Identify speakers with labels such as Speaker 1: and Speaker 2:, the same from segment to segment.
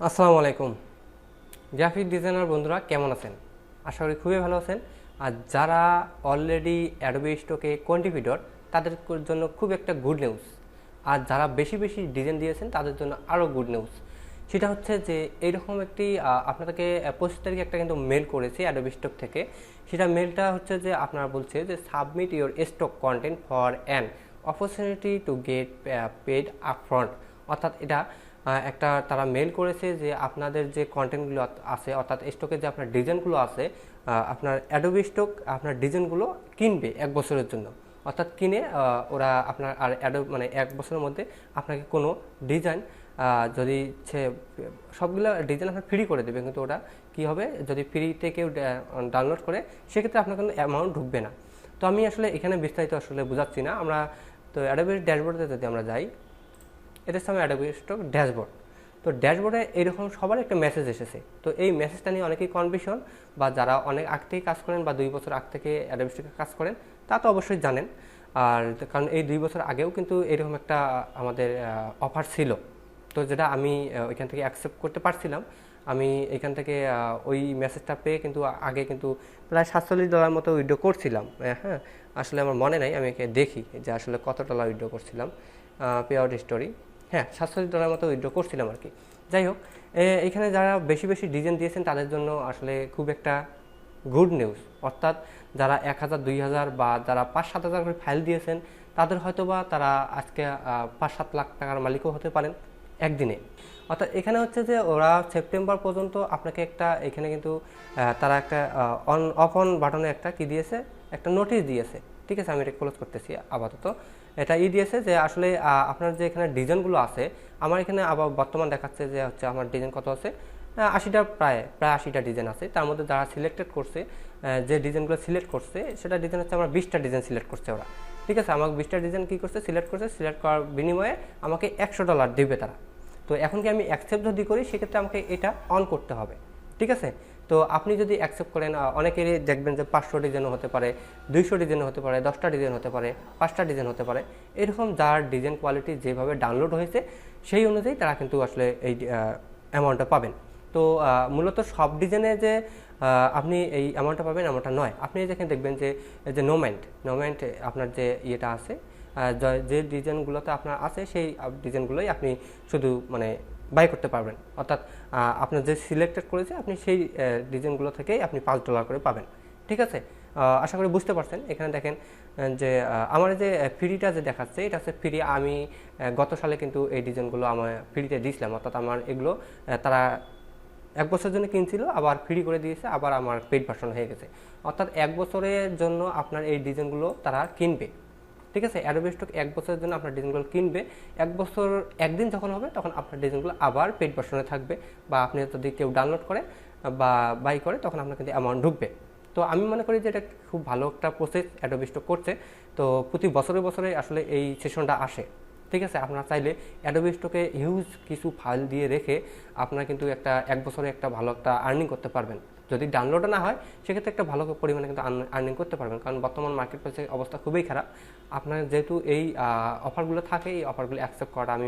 Speaker 1: আসসালামু আলাইকুম graphic designer বন্ধুরা কেমন আছেন? আশা করি খুবই ভালো আছেন। আর যারা অলরেডি অ্যাডোবি স্টকে কন্ট্রিবিউটর তাদের জন্য খুব একটা গুড নিউজ। আর যারা বেশি বেশি ডিজাইন দিয়েছেন তাদের জন্য আরও গুড নিউজ। সেটা হচ্ছে যে এইরকম একটি আপনাদেরকে 25 তারিখে একটা কিন্তু মেল করেছে অ্যাডোবি স্টক থেকে। সেটা মেলটা হচ্ছে যে আপনারা বলছে যে submit your stock content for an opportunity to get paid upfront. অর্থাৎ এটা একটা তারা মেল করেছে যে আপনাদের যে কন্টেন্টগুলো আছে অর্থাৎ স্টকে যে আপনার ডিজাইনগুলো আছে, আপনার অ্যাডোবি স্টক আপনার ডিজাইনগুলো কিনবে 1 বছরের জন্য। অর্থাৎ কিনে ওরা আপনার আর মানে 1 বছরের মধ্যে আপনাকে কোনো ডিজাইন যদি সবগুলো ডিজাইন আপনার ফ্রি করে দেবে, কিন্তু ওটা কী হবে যদি ফ্রিতে কেউ ডাউনলোড করে সেক্ষেত্রে আপনার কোনো অ্যামাউন্ট ঢুকবে না। তো আমি আসলে এখানে বিস্তারিত আসলে বোঝাচ্ছি না। আমরা তো অ্যাডোবির ড্যাশবোর্ডে যদি আমরা যাই, এটার সামনে অ্যাডোবি স্টক ড্যাশবোর্ড। তো ড্যাশবোর্ডে এরকম সবার একটা মেসেজ এসেছে। তো এই মেসেজটা নিয়ে অনেকেই কনফিউশন, বা যারা অনেক আগ থেকে কাজ করেন বা 2 বছর আগ থেকে অ্যাডোবি স্টকে কাজ করেন তা তো অবশ্যই জানেন। আর কারণ এই 2 বছর আগেও কিন্তু এরকম একটা আমাদের অফার ছিল, তো যেটা আমি ওইখান থেকে অ্যাকসেপ্ট করতে পারছিলাম। আমি এখান থেকে ওই মেসেজটা পেয়ে কিন্তু আগে কিন্তু প্রায় $47 মতো উইথড্র করছিলাম। হ্যাঁ, আসলে আমার মনে নাই, আমি দেখি যে আসলে কত ডলার উইথড্র করছিলাম পে আউট স্টোরি। হ্যাঁ, $47 মতো উইথড্র করছিলাম আর কি। যাই হোক, এখানে যারা বেশি বেশি ডিজাইন দিয়েছেন তাদের জন্য আসলে খুব একটা গুড নিউজ। অর্থাৎ যারা 1000, 2000 বা যারা 5-7 হাজার করে ফাইল দিয়েছেন তাদের হয়তো বা তারা আজকে 5-7 লাখ টাকার মালিকও হতে পারেন একদিনে। অর্থাৎ এখানে হচ্ছে যে ওরা সেপ্টেম্বর পর্যন্ত আপনাকে একটা এখানে কিন্তু তারা একটা অন বাটনে একটা কি দিয়েছে, একটা নোটিশ দিয়েছে। ঠিক আছে, আমি এটা ক্লোজ করতেছি আপাতত। এটা দিয়েছে যে আসলে আপনার যে এখানে ডিজাইনগুলো আছে, আমার এখানে আবার বর্তমান দেখাচ্ছে যে হচ্ছে আমার ডিজাইন কত আছে, 80টা প্রায় 80টা ডিজাইন আছে। তার মধ্যে যারা সিলেক্টেড করছে, যে ডিজাইনগুলো সিলেক্ট করছে সেটা ডিজাইন হচ্ছে আমার 20টা ডিজাইন সিলেক্ট করছে ওরা। ঠিক আছে, আমাকে 20টা ডিজাইন কী করছে, সিলেক্ট করছে। সিলেক্ট করার বিনিময়ে আমাকে $100 দেবে তারা। তো এখন কি আমি অ্যাকসেপ্ট যদি করি সেক্ষেত্রে আমাকে এটা অন করতে হবে। ঠিক আছে, তো আপনি যদি অ্যাকসেপ্ট করেন, অনেকেরই দেখবেন যে 500 ডিজাইনও হতে পারে, 200 ডিজাইনও হতে পারে, 10টা ডিজাইন হতে পারে, 5টা ডিজাইন হতে পারে। এরকম যার ডিজাইন কোয়ালিটি যেভাবে ডাউনলোড হয়েছে সেই অনুযায়ী তারা কিন্তু আসলে এই অ্যামাউন্টটা পাবেন। তো মূলত সব ডিজাইনে যে আপনি এই অ্যামাউন্টটা পাবেন এমনটা নয়। আপনি যেখানে দেখবেন যে নোমেন্ট আপনার যে ইয়েটা আছে, যে ডিজাইনগুলোতে আপনার আছে সেই ডিজাইনগুলোই আপনি শুধু মানে বাই করতে পারবেন। অর্থাৎ আপনার যে সিলেক্টেড করেছে আপনি সেই ডিজাইনগুলো থেকেই আপনি $5 করে পাবেন। ঠিক আছে, আশা করি বুঝতে পারছেন। এখানে দেখেন যে আমার যে ফ্রিটা যে দেখাচ্ছে এটা হচ্ছে ফ্রি। আমি গত সালে কিন্তু এই ডিজাইনগুলো আমার ফ্রিতে দিয়েছিলাম। অর্থাৎ আমার এগুলো তারা 1 বছরের জন্য কিনছিল, আবার ফ্রি করে দিয়েছে, আবার আমার পেইড ভার্সন হয়ে গেছে। অর্থাৎ 1 বছরের জন্য আপনার এই ডিজাইনগুলো তারা কিনবে। ঠিক আছে, অ্যাডোবি স্টক 1 বছরের জন্য আপনার ডিজাইনগুলো কিনবে। 1 বছর একদিন যখন হবে তখন আপনার ডিজাইনগুলো আবার পেইড ভার্সনে থাকবে, বা আপনি যদি কেউ ডাউনলোড করে বা বাই করে তখন আপনার কিন্তু অ্যামাউন্ট ঢুকবে। তো আমি মনে করি যে এটা খুব ভালো একটা প্রসেস অ্যাডোবি স্টক করছে। তো প্রতি বছরে বছরে আসলে এই সেশনটা আসে। ঠিক আছে, আপনারা চাইলে অ্যাডোবি স্টকে হিউজ কিছু ফাইল দিয়ে রেখে আপনারা কিন্তু 1 বছরে একটা ভালো একটা আর্নিং করতে পারবেন। যদি ডাউনলোডও না হয় সেক্ষেত্রে একটা ভালো পরিমাণে কিন্তু আর্নিং করতে পারবেন, কারণ বর্তমান মার্কেট প্লেসের অবস্থা খুবই খারাপ। আপনার যেহেতু এই অফারগুলো থাকে, এই অফারগুলো অ্যাকসেপ্ট করাটা আমি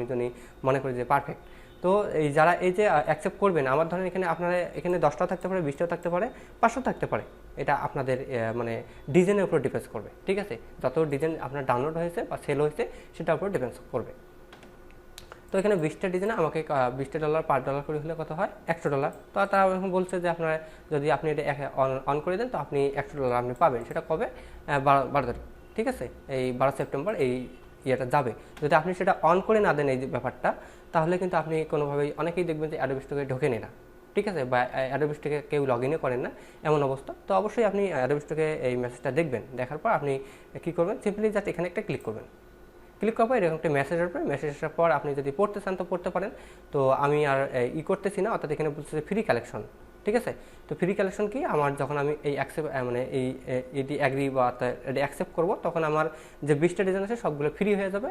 Speaker 1: মনে করি যে পারফেক্ট। তো এই যারা এই যে অ্যাকসেপ্ট করবেন, আমার ধরেন এখানে আপনারা এখানে 10টাও থাকতে পারে, 20টাও থাকতে পারে, 500 থাকতে পারে। এটা আপনাদের মানে ডিজাইনের উপর ডিপেন্ড করবে। ঠিক আছে, যত ডিজাইন আপনার ডাউনলোড হয়েছে বা সেল হয়েছে সেটার উপর ডিপেন্ড করবে। তো এখানে 20টা ডিজাইনে আমাকে $20 $5 করে হলে কত হয়, $100। তো তারা এখন বলছে যে আপনারা যদি আপনি এটা অন করে দেন তো আপনি $100 আপনি পাবেন। সেটা কবে, 12 তারিখ। ঠিক আছে, এই 12 সেপ্টেম্বর এই ইয়েটা যাবে। যদি আপনি সেটা অন করে না দেন এই ব্যাপারটা, তাহলে কিন্তু আপনি কোনোভাবেই, অনেকেই দেখবেন যে অ্যাডোবি স্টকে ঢোকে না। ঠিক আছে, বা অ্যাডোবি স্টকে কেউ লগ ইনও করেন না, এমন অবস্থা। তো অবশ্যই আপনি অ্যাডোবি স্টকে এই মেসেজটা দেখবেন। দেখার পর আপনি কী করবেন, সিম্পলি জাস্ট এখানে একটা ক্লিক করবেন। ক্লিক করার পর এরকম একটা মেসেজ আসবে। মেসেজ আসার পর আপনি যদি পড়তে চান তো পড়তে পারেন। তো আমি আর করতেছি না, অর্থাৎ এখানে বলছে ফ্রি কালেকশন। ঠিক আছে, তো ফ্রি কালেকশন কি, আমার যখন আমি এই অ্যাকসেপ্ট মানে এটি অ্যাগ্রি বা এটি অ্যাকসেপ্ট করবো তখন আমার যে 20টা ডিজাইন আছে সবগুলো ফ্রি হয়ে যাবে।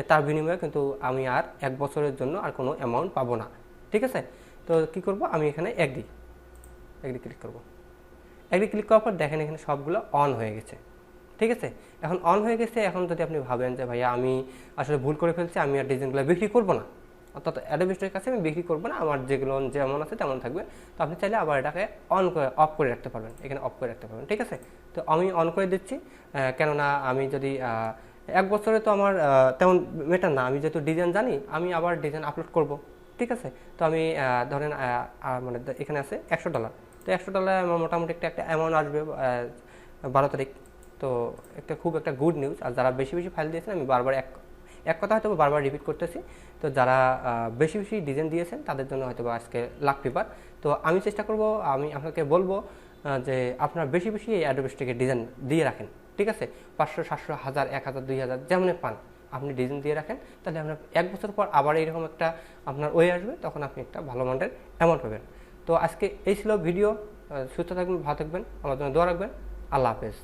Speaker 1: তার বিনিময়ে কিন্তু আমি আর 1 বছরের জন্য আর কোনো অ্যামাউন্ট পাবো না। ঠিক আছে, তো কী করবো, আমি এখানে অ্যাগ্রি ক্লিক করবো। অ্যাগ্রি ক্লিক করার পর দেখেন এখানে সবগুলো অন হয়ে গেছে। ঠিক আছে, এখন অন হয়ে গেছে। এখন যদি আপনি ভাবেন যে ভাইয়া আমি আসলে ভুল করে ফেলছি, আমি আর ডিজাইনগুলো বিক্রি করবো না, অর্থাৎ অ্যাডোবি স্টকের কাছে আমি বিক্রি করবো না, আমার যেগুলো যেমন আছে তেমন থাকবে। তো আপনি চাইলে আবার এটাকে অফ করে রাখতে পারবেন, এখানে অফ করে রাখতে পারবেন, ঠিক আছে। তো আমি অন করে দিচ্ছি, কেননা আমি যদি 1 বছরে তো আমার তেমন মেটার না, আমি যেহেতু ডিজাইন জানি আমি আবার ডিজাইন আপলোড করব, ঠিক আছে। তো আমি ধরেন মানে এখানে আছে $100, তো $100 আমার মোটামুটি একটা অ্যামাউন্ট আসবে 12 তারিখ। তো খুব একটা গুড নিউজ। আর যারা বেশি বেশি ফাইল দিয়েছেন, আমি বারবার এক কথা হয়তো বারবার রিপিট করতেছি, তো যারা বেশি বেশি ডিজাইন দিয়েছেন তাদের জন্য হয়তো আজকে লাক পেপার। তো আমি চেষ্টা করব, আমি আপনাকে বলবো যে আপনারা বেশি বেশি এই অ্যাডোবি স্টকে ডিজাইন দিয়ে রাখেন, ঠিক আছে। 500, 700, 1000, 1000, 2000 যেমন পান আপনি ডিজাইন দিয়ে রাখেন, তাহলে আপনার 1 বছর পর আবার এইরকম একটা আপনার ওয়ে আসবে, তখন আপনি একটা ভালো মানের অ্যামাউন্ট পাবেন। তো আজকে এই ছিল ভিডিও। সুস্থ থাকবেন, ভালো থাকবেন, আমার জন্য দোয়া রাখবেন। আল্লাহ হাফেজ।